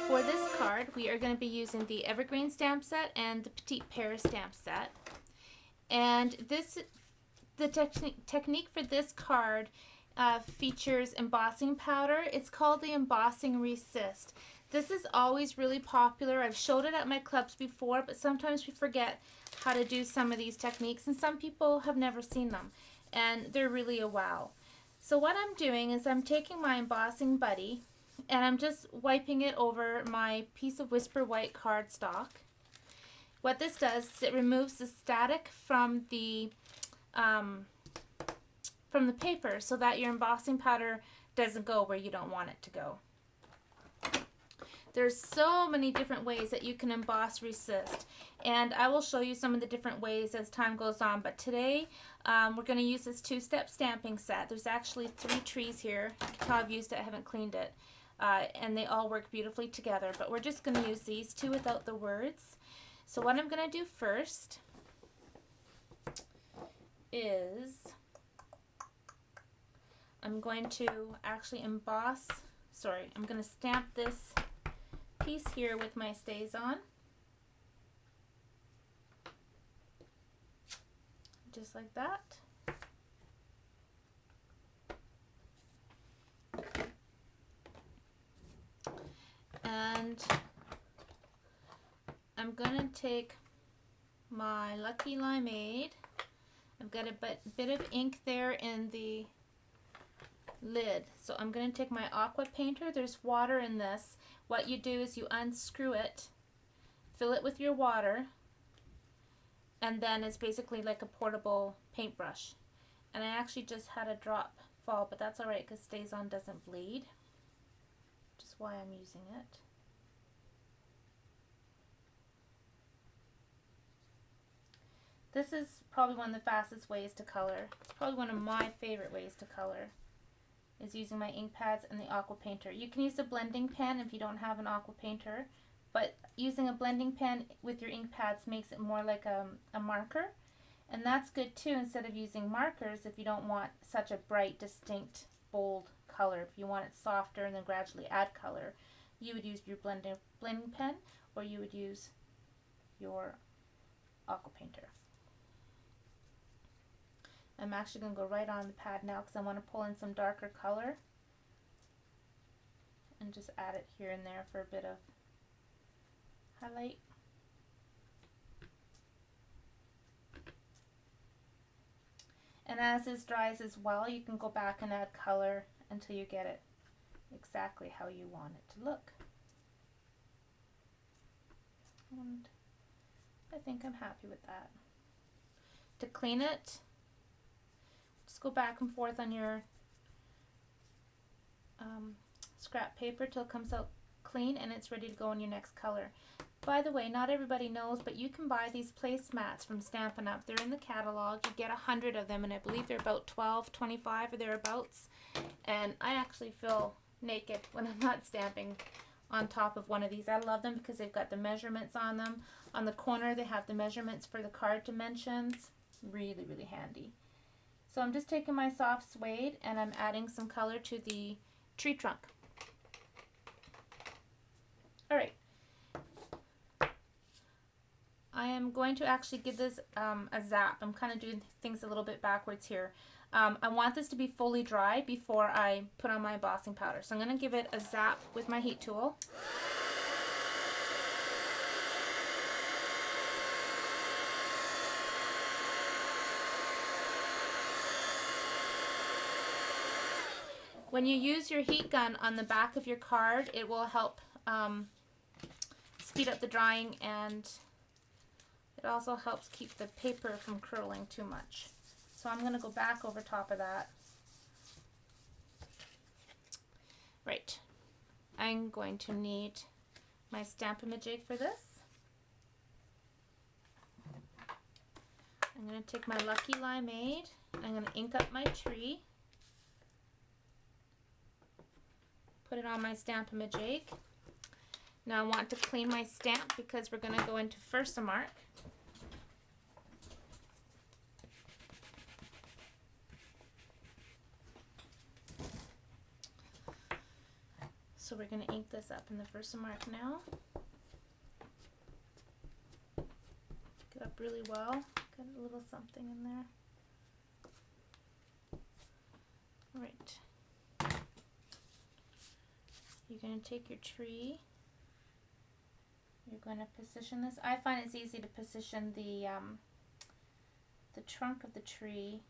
For this card, we are going to be using the Evergreen stamp set and the Petite Pair stamp set. And the technique for this card features embossing powder. It's called the Embossing Resist. This is always really popular. I've showed it at my clubs before, but sometimes we forget how to do some of these techniques, and some people have never seen them, and they're really a wow. So what I'm doing is I'm taking my embossing buddy and I'm just wiping it over my piece of Whisper White cardstock. What this does is it removes the static from the paper so that your embossing powder doesn't go where you don't want it to go. There's so many different ways that you can emboss resist, and I will show you some of the different ways as time goes on, but today we're going to use this two-step stamping set. There's actually 3 trees here. You can tell I've used it, I haven't cleaned it, and they all work beautifully together, but we're just going to use these 2 without the words. So what I'm going to do first is I'm going to actually I'm going to stamp this piece here with my StazOn, just like that. And I'm going to take my Lucky Limeade. I've got a bit of ink there in the lid. So I'm going to take my aqua painter. There's water in this. What you do is you unscrew it, fill it with your water, and then it's basically like a portable paintbrush. And I actually just had a drop fall, but that's alright because StazOn doesn't bleed, which is why I'm using it. This is probably one of the fastest ways to color. It's probably one of my favorite ways to color, is using my ink pads and the aqua painter. You can use a blending pen if you don't have an aqua painter, but using a blending pen with your ink pads makes it more like a marker, and that's good too instead of using markers if you don't want such a bright, distinct, bold color. If you want it softer and then gradually add color, you would use your blending pen, or you would use your aqua painter. I'm actually going to go right on the pad now because I want to pull in some darker color and just add it here and there for a bit of highlight. And as this dries as well, you can go back and add color until you get it exactly how you want it to look. And I think I'm happy with that. To clean it, just go back and forth on your scrap paper till it comes out clean and it's ready to go in your next color. By the way, not everybody knows, but you can buy these placemats from Stampin' Up. They're in the catalog. You get 100 of them, and I believe they're about $12, $25 or thereabouts. And I actually feel naked when I'm not stamping on top of one of these. I love them because they've got the measurements on them. On the corner, they have the measurements for the card dimensions. Really, really handy. So I'm just taking my soft suede and I'm adding some color to the tree trunk. Alright. I am going to actually give this a zap. I'm kind of doing things a little bit backwards here. I want this to be fully dry before I put on my embossing powder. So I'm going to give it a zap with my heat tool. When you use your heat gun on the back of your card, it will help speed up the drying, and it also helps keep the paper from curling too much. So I'm going to go back over top of that. Right. I'm going to need my Stamp-A-Majig for this. I'm going to take my Lucky Limeade. I'm going to ink up my tree. Put it on my Stamp-A-Majig. Now I want to clean my stamp because we're going to go into Versamark. So we're going to ink this up in the Versamark now. Get up really well. Got a little something in there. Right. You're going to take your tree. You're going to position this. I find it's easy to position the trunk of the tree.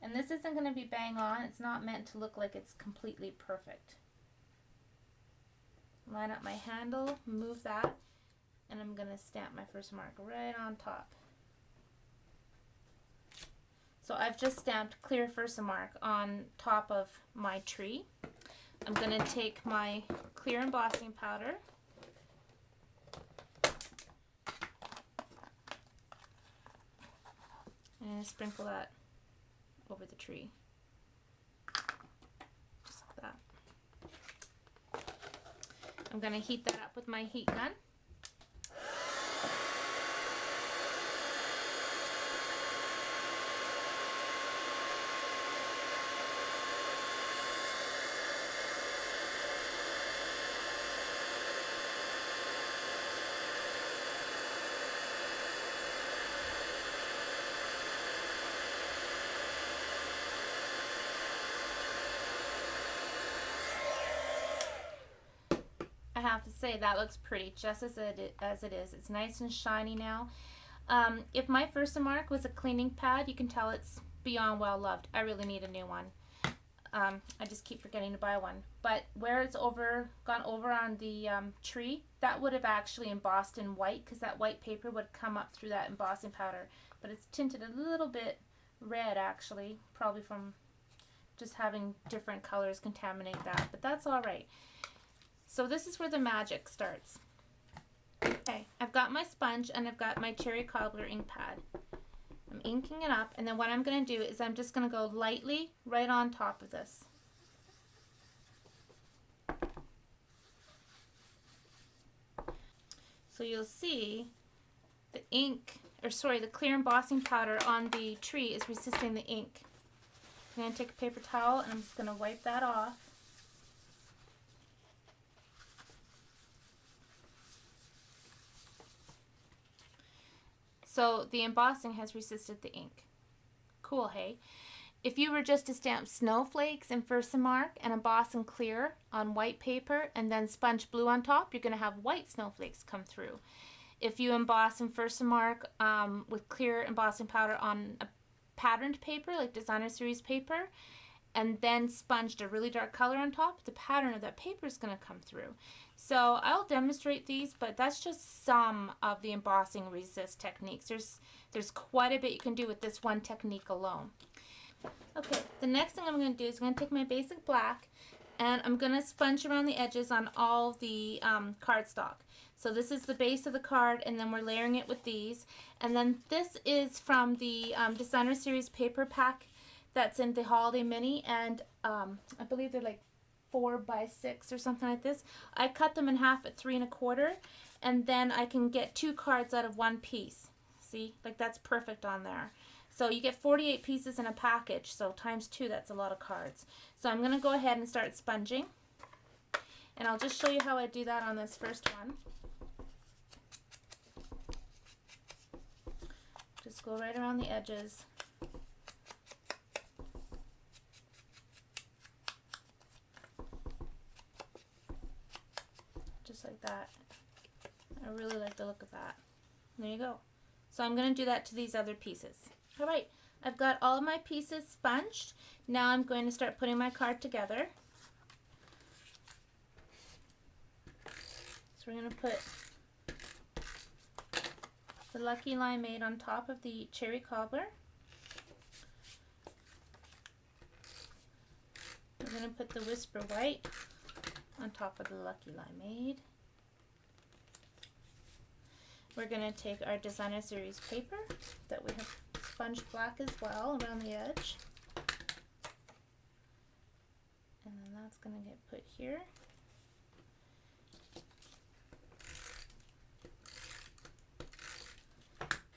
And this isn't going to be bang on. It's not meant to look like it's completely perfect. Line up my handle, move that, and I'm going to stamp my Versamark right on top. So I've just stamped clear Versamark on top of my tree. I'm going to take my clear embossing powder and sprinkle that over the tree. Just like that. I'm going to heat that up with my heat gun. I have to say that looks pretty, just as it is. It's nice and shiny now. If my Versamark was a cleaning pad, you can tell it's beyond well loved. I really need a new one. I just keep forgetting to buy one. But where it's gone over on the tree, that would have actually embossed in white, because that white paper would come up through that embossing powder. But it's tinted a little bit red, actually, probably from just having different colors contaminate that. But that's all right. So this is where the magic starts. Okay, I've got my sponge and I've got my cherry cobbler ink pad. I'm inking it up, and then what I'm going to do is I'm just going to go lightly right on top of this. So you'll see the the clear embossing powder on the tree is resisting the ink. I'm going to take a paper towel and I'm just going to wipe that off. So the embossing has resisted the ink. Cool, hey? If you were just to stamp snowflakes in Versamark and emboss in clear on white paper and then sponge blue on top, you're going to have white snowflakes come through. If you emboss in Versamark with clear embossing powder on a patterned paper, like designer series paper, and then sponged a really dark color on top, the pattern of that paper is going to come through. So I'll demonstrate these, but that's just some of the embossing resist techniques. There's quite a bit you can do with this one technique alone. Okay, the next thing I'm going to do is I'm going to take my basic black and I'm going to sponge around the edges on all the cardstock. So this is the base of the card, and then we're layering it with these. And then this is from the designer series paper pack that's in the holiday mini, and I believe they're like 4x6 or something like this. I cut them in half at 3 1/4, and then I can get 2 cards out of one piece. See, like that's perfect on there. So you get 48 pieces in a package, so times 2, that's a lot of cards. So I'm going to go ahead and start sponging, and I'll just show you how I do that on this first one. Just go right around the edges. Just like that. I really like the look of that. There you go. So I'm going to do that to these other pieces. Alright, I've got all of my pieces sponged. Now I'm going to start putting my card together. So we're going to put the Lucky Limeade on top of the cherry cobbler. We're going to put the Whisper White on top of the Lucky Limeade. We're going to take our designer series paper that we have sponged black as well around the edge. And then that's going to get put here.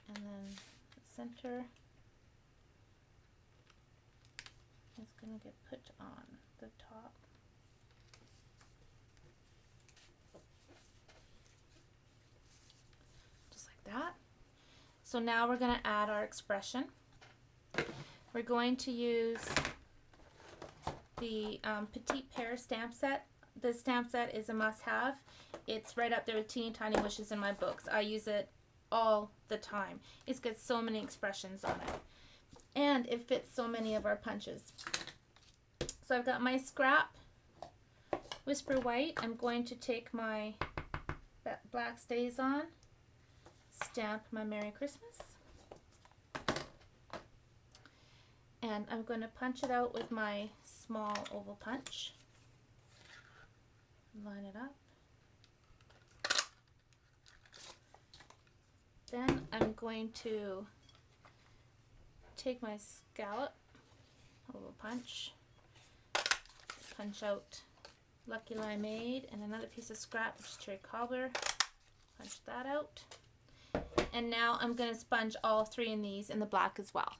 And then the center is going to get put on the top. So now we're going to add our expression. We're going to use the Petite Pear stamp set. This stamp set is a must-have. It's right up there with Teeny Tiny Wishes in my books. I use it all the time. It's got so many expressions on it. And it fits so many of our punches. So I've got my scrap Whisper White. I'm going to take my black stays on, stamp my Merry Christmas, and I'm going to punch it out with my small oval punch. Line it up. Then I'm going to take my scallop oval punch, punch out Lucky Limeade and another piece of scrap, which is cherry cobbler. Punch that out. And now I'm going to sponge all three of these in the black as well.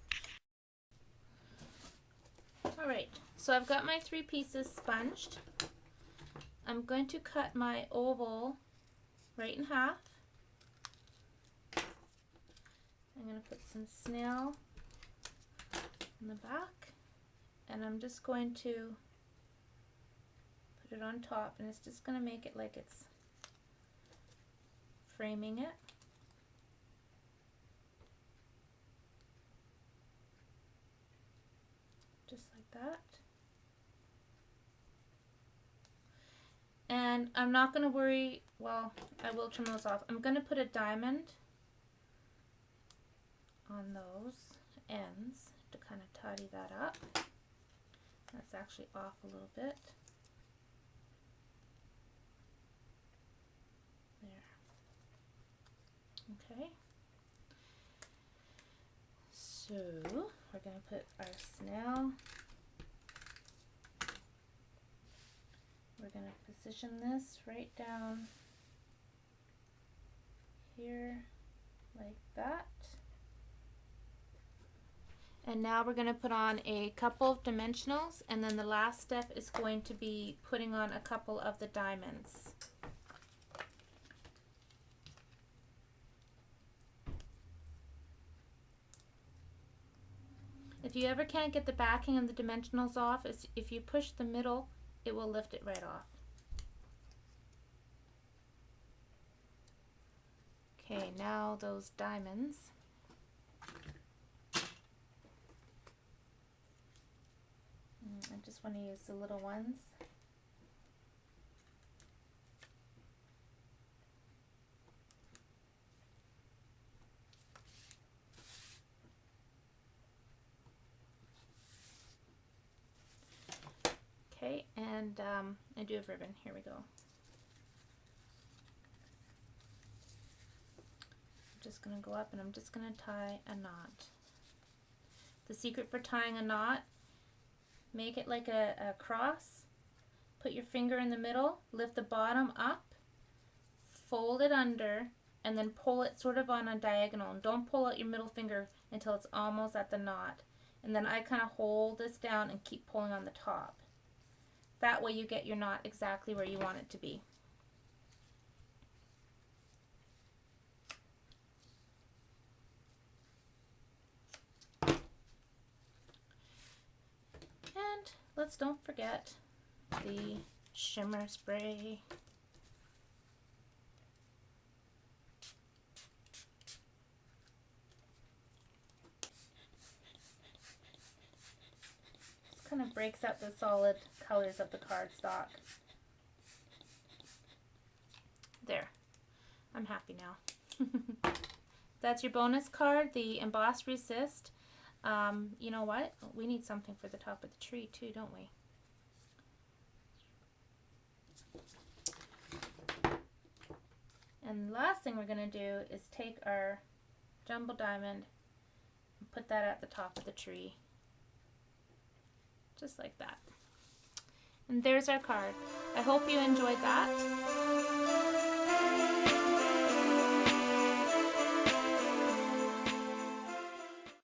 Alright, so I've got my three pieces sponged. I'm going to cut my oval right in half. I'm going to put some snail in the back, and I'm just going to put it on top, and it's just going to make it like it's framing it. Just like that. And I'm not going to worry, well, I will trim those off. I'm going to put a diamond on those ends to kind of tidy that up. That's actually off a little bit. There. Okay. So we're going to put our snail. We're going to position this right down here like that. And now we're going to put on a couple of dimensionals, and then the last step is going to be putting on a couple of the diamonds. If you ever can't get the backing and the dimensionals off, if you push the middle, it will lift it right off. Okay, now those diamonds. I just want to use the little ones. Okay, and I do have ribbon. Here we go. I'm just going to go up and I'm just going to tie a knot. The secret for tying a knot: make it like a cross, put your finger in the middle, lift the bottom up, fold it under, and then pull it sort of on a diagonal. And don't pull out your middle finger until it's almost at the knot. And then I kind of hold this down and keep pulling on the top. That way you get your knot exactly where you want it to be. And let's don't forget the shimmer spray. This kind of breaks up the solid colors of the cardstock. There. I'm happy now. That's your bonus card, the Emboss Resist. You know what? We need something for the top of the tree too, don't we? And the last thing we're going to do is take our jumbo diamond and put that at the top of the tree. Just like that. And there's our card. I hope you enjoyed that.